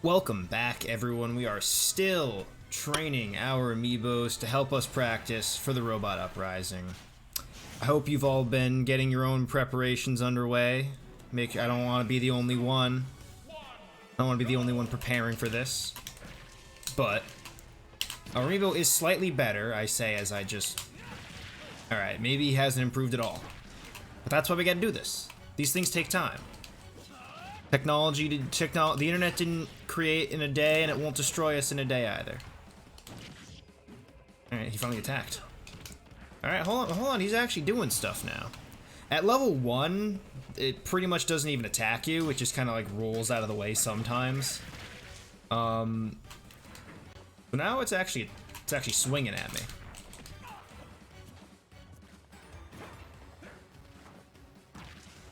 Welcome back, everyone. We are still training our amiibos to help us practice for the robot uprising. I hope you've all been getting your own preparations underway. I don't want to be the only one. I don't want to be the only one preparing for this. But our amiibo is slightly better, I say as I just... Alright, maybe he hasn't improved at all. But that's why we gotta do this. These things take time. The internet didn't create in a day, and it won't destroy us in a day either. Alright, he finally attacked. Alright, hold on, he's actually doing stuff now. At level 1, it pretty much doesn't even attack you, it just kind of like rolls out of the way sometimes. But now it's actually swinging at me.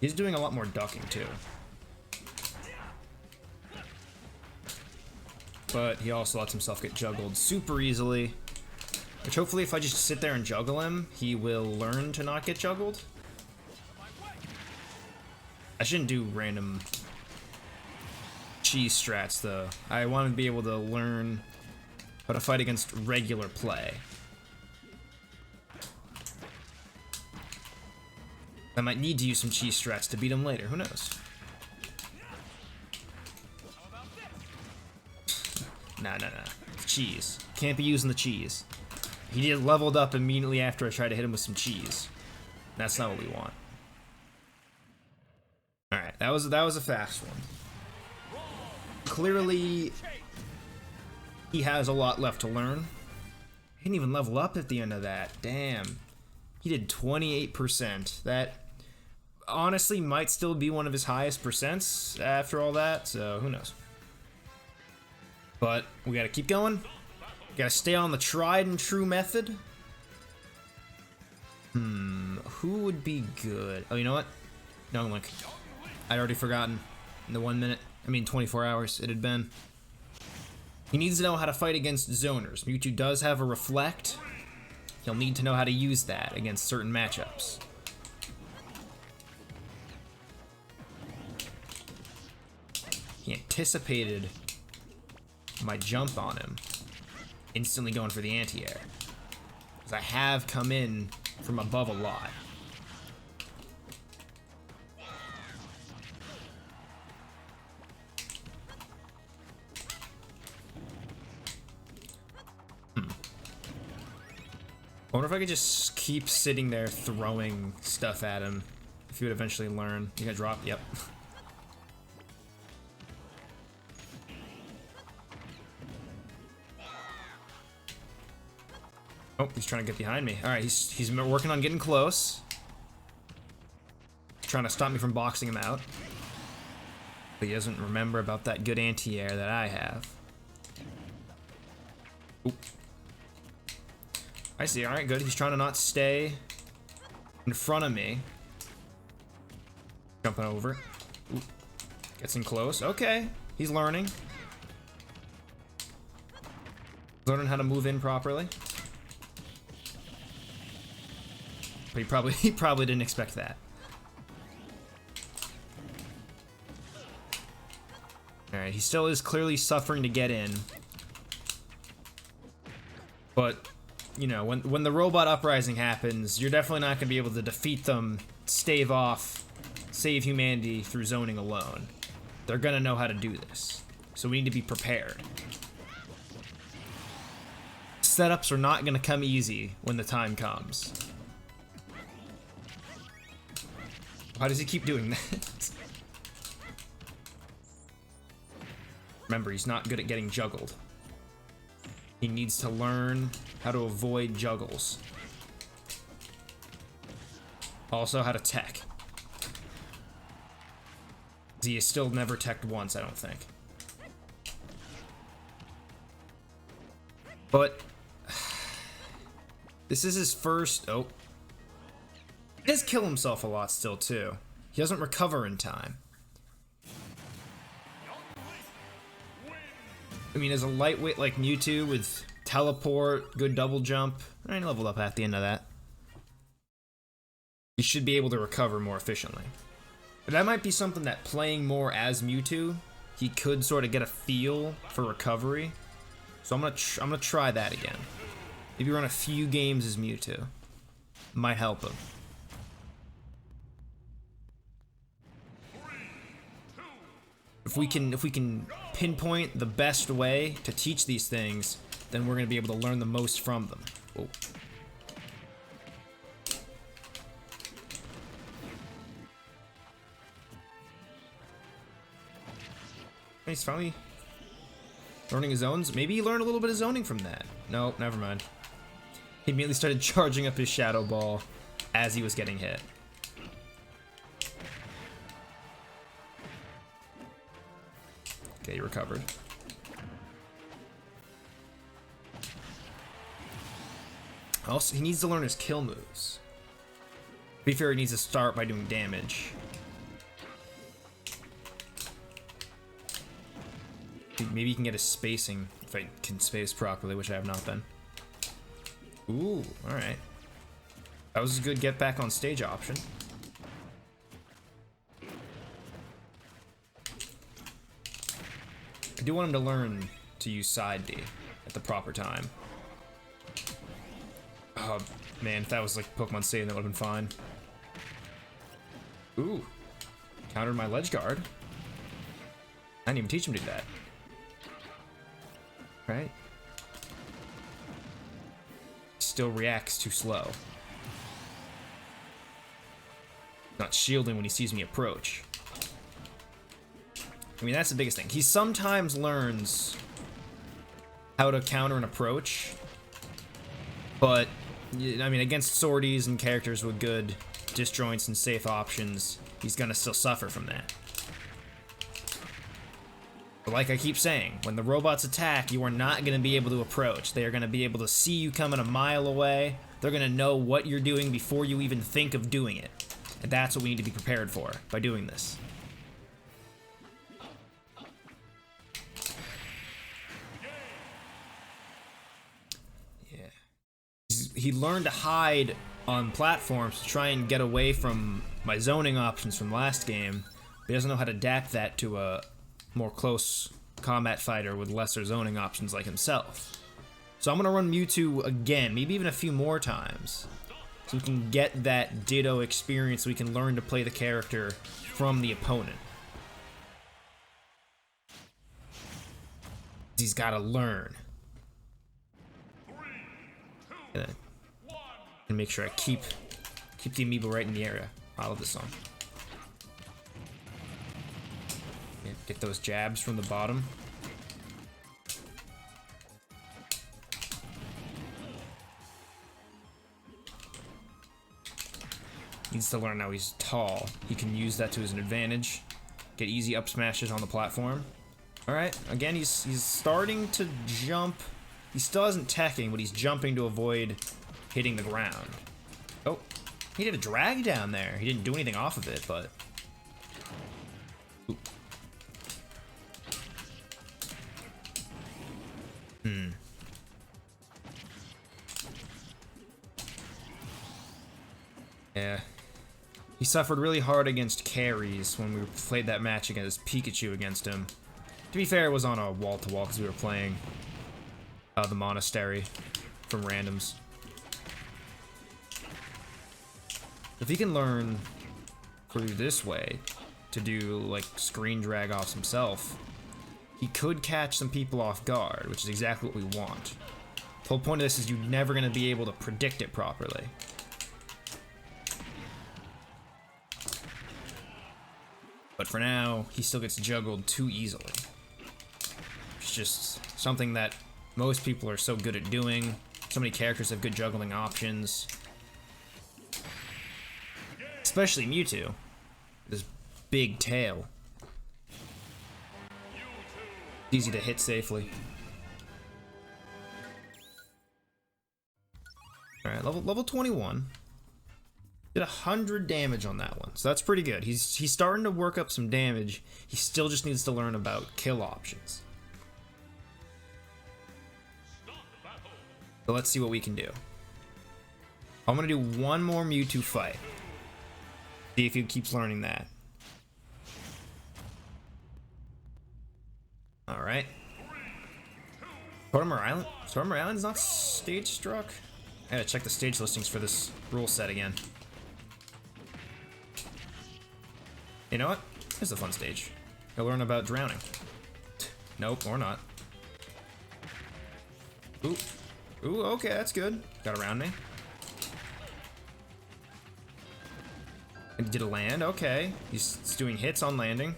He's doing a lot more ducking too. But he also lets himself get juggled super easily. Which hopefully if I just sit there and juggle him, he will learn to not get juggled. I shouldn't do random cheese strats though. I want to be able to learn how to fight against regular play. I might need to use some cheese strats to beat him later, who knows? Nah. Cheese. Can't be using the cheese. He did leveled up immediately after I tried to hit him with some cheese. That's not what we want. Alright, that was a fast one. Clearly, he has a lot left to learn. He didn't even level up at the end of that. Damn. He did 28%. That honestly might still be one of his highest percents after all that, so who knows. But we gotta keep going. We gotta stay on the tried and true method. Who would be good? Oh, you know what? Young Link. I'd already forgotten in the 24 hours it had been. He needs to know how to fight against zoners. Mewtwo does have a reflect. He'll need to know how to use that against certain matchups. He anticipated my jump on him, instantly going for the anti-air. Because I have come in from above a lot. I wonder if I could just keep sitting there throwing stuff at him. If he would eventually learn. You gonna drop? Yep. Oh, he's trying to get behind me. Alright, he's working on getting close. Trying to stop me from boxing him out. But he doesn't remember about that good anti-air that I have. Oop. I see, alright, good. He's trying to not stay in front of me. Jumping over. Oop. Gets in close. Okay, he's learning. Learning how to move in properly. But he probably didn't expect that. Alright, he still is clearly suffering to get in. But, you know, when the robot uprising happens, you're definitely not going to be able to defeat them, stave off, save humanity through zoning alone. They're going to know how to do this. So we need to be prepared. Setups are not going to come easy when the time comes. Why does he keep doing that? Remember, he's not good at getting juggled. He needs to learn how to avoid juggles. Also, how to tech. He has still never teched once, I don't think. But this is his first... Oh. He does kill himself a lot still, too. He doesn't recover in time. I mean, as a lightweight like Mewtwo with teleport, good double jump, I leveled up at the end of that. He should be able to recover more efficiently. But that might be something that playing more as Mewtwo he could sort of get a feel for recovery. So I'm gonna try that again. Maybe run a few games as Mewtwo. Might help him. If we can pinpoint the best way to teach these things, then we're gonna be able to learn the most from them. Oh. He's finally learning his zones. Maybe he learned a little bit of zoning from that. No, never mind. He immediately started charging up his Shadow Ball as he was getting hit. Okay, he recovered. Also, he needs to learn his kill moves. To be fair, he needs to start by doing damage. Maybe he can get his spacing, if I can space properly, which I have not been. Ooh, alright. That was a good get back on stage option. I do want him to learn to use side D at the proper time. Oh, man, if that was like Pokemon Stadium, that would have been fine. Ooh. Countered my ledge guard. I didn't even teach him to do that. Right? Still reacts too slow. Not shielding when he sees me approach. I mean, that's the biggest thing. He sometimes learns how to counter an approach, but I mean, against sorties and characters with good disjoints and safe options, he's gonna still suffer from that. But like I keep saying, when the robots attack, you are not going to be able to approach. They are going to be able to see you coming a mile away. They're going to know what you're doing before you even think of doing it. And that's what we need to be prepared for by doing this. Yeah. He learned to hide on platforms to try and get away from my zoning options from last game. But he doesn't know how to adapt that to a more close combat fighter with lesser zoning options like himself. So I'm gonna run Mewtwo again, maybe even a few more times, so we can get that Ditto experience, so we can learn to play the character from the opponent. He's gotta learn. And make sure I keep the amiibo right in the area. I love this song. Get those jabs from the bottom. Needs to learn how he's tall. He can use that to his advantage. Get easy up smashes on the platform. Alright, again, he's starting to jump. He still isn't teching, but he's jumping to avoid hitting the ground. Oh, he did a drag down there. He didn't do anything off of it, but... Ooh. Yeah. He suffered really hard against carries when we played that match against Pikachu against him. To be fair, it was on a wall-to-wall because we were playing the Monastery from randoms. If he can learn through this way to do, like, screen drag-offs himself, he could catch some people off guard, which is exactly what we want. The whole point of this is you're never going to be able to predict it properly. But for now, he still gets juggled too easily. It's just something that most people are so good at doing. So many characters have good juggling options. Especially Mewtwo. This big tail. Easy to hit safely. Alright, level 21. Did 100 damage on that one, so that's pretty good. He's starting to work up some damage. He still just needs to learn about kill options. So let's see what we can do. I'm gonna do one more Mewtwo fight. See if he keeps learning that. Alright. Tortimer Island? Tortimer Island's not stage struck? I gotta check the stage listings for this rule set again. You know what? Here's a fun stage. You'll learn about drowning. Nope, or not. Ooh. Ooh, okay, that's good. Got around me. And did a land, okay. He's doing hits on landing.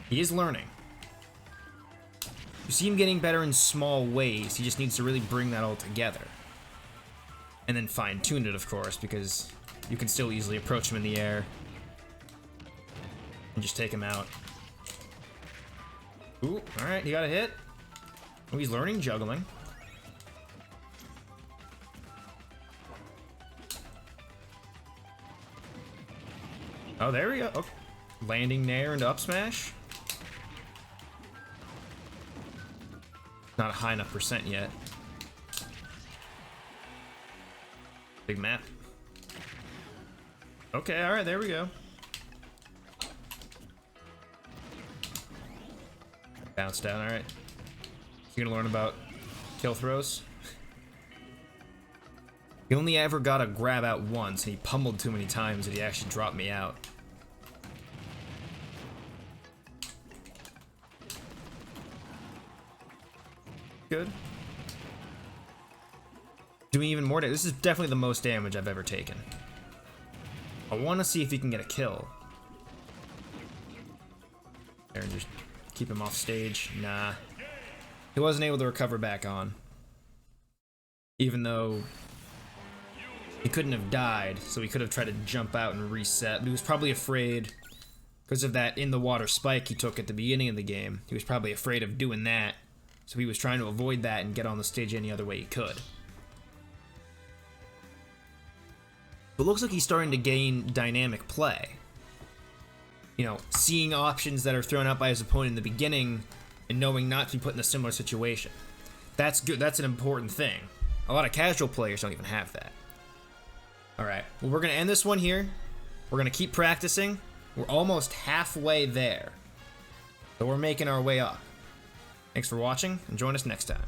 He is learning. You see him getting better in small ways. He just needs to really bring that all together. And then fine-tune it, of course, because you can still easily approach him in the air. And just take him out. Ooh, alright, he got a hit. Oh, he's learning juggling. Oh, there we go. Oh, landing nair into up smash. Not a high enough percent yet. Big map. Okay, alright, there we go. Bounce down, alright. You gonna learn about kill throws? He only ever got a grab out once, and he pummeled too many times that he actually dropped me out. Good. Doing even more damage. This is definitely the most damage I've ever taken. I want to see if he can get a kill. There, and just keep him off stage. Nah. He wasn't able to recover back on. Even though he couldn't have died, so he could have tried to jump out and reset. But he was probably afraid, because of that in the water spike he took at the beginning of the game. He was probably afraid of doing that. So he was trying to avoid that and get on the stage any other way he could. It looks like he's starting to gain dynamic play. You know, seeing options that are thrown out by his opponent in the beginning and knowing not to be put in a similar situation. That's good. That's an important thing. A lot of casual players don't even have that. Alright, well, we're going to end this one here. We're going to keep practicing. We're almost halfway there. So we're making our way up. Thanks for watching, and join us next time.